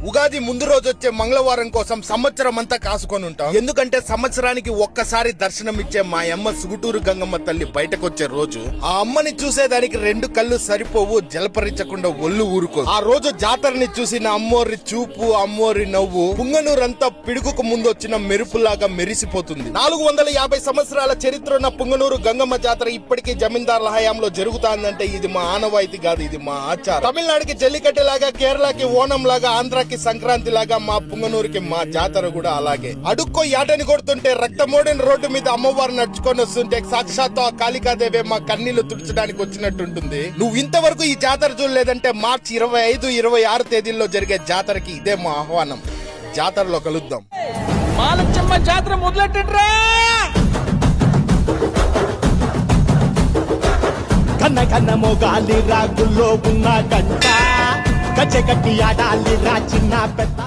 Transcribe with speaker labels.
Speaker 1: ఉగాది ముందు రోజు వచ్చే మంగళవారం కోసం సంవత్సరం అంతా కాసుకొని ఉంటాం. ఎందుకంటే సంవత్సరానికి ఒక్కసారి దర్శనం ఇచ్చే మా అమ్మ సుగుటూరు గంగమ్మ తల్లి బయటకొచ్చే రోజు. ఆ అమ్మని చూసేదానికి రెండు కళ్ళు సరిపోవు, జలపరించకుండా ఒళ్ళు ఊరుకో. ఆ రోజు జాతరని చూసి నా అమ్మోరి చూపు, అమ్మోరి నవ్వు పుంగనూరంతా పిడుగుకు ముందు వచ్చిన మెరుపులాగా మెరిసిపోతుంది. 450 సంవత్సరాల చరిత్ర ఉన్న పుంగనూరు గంగమ్మ జాతర ఇప్పటికీ జమీందారుల హయాంలో జరుగుతాందంటే ఇది మా ఆనవాయితీ కాదు, ఇది మా ఆచారం. తమిళనాడుకి జల్లికట్టు లాగా, కేరళకి ఓణం లాగా, ఆంధ్రాకి సంక్రాంతి లాగా మా పుంగనూరుకి మా జాతర కూడా అలాగే. అడుక్కో యాటని కొడుతుంటే రక్తమోడిన రోడ్డు మీద అమ్మవారు నడుచుకొని వస్తుంటే సాక్షాత్తు ఆ కాళికాదేవి మా కన్నీళ్లు తుడచడానికి వచ్చినట్టుంటుంది. నువ్వు ఇంతవరకు ఈ జాతర చూడలేదంటే మార్చి 25, 26 తేదీల్లో జరిగే జాతరకి ఇదే మా ఆహ్వానం. జాతరలో కలుద్దాం.
Speaker 2: మాలచ్చమ్మ జాతర మొదలెట్టండ్రా.
Speaker 3: కన్న కన్న మోగాలి రాగుల్లో ఉన్న గంట, గచ్చగట్టి ఆడాలి రా చిన్న పెద్ద.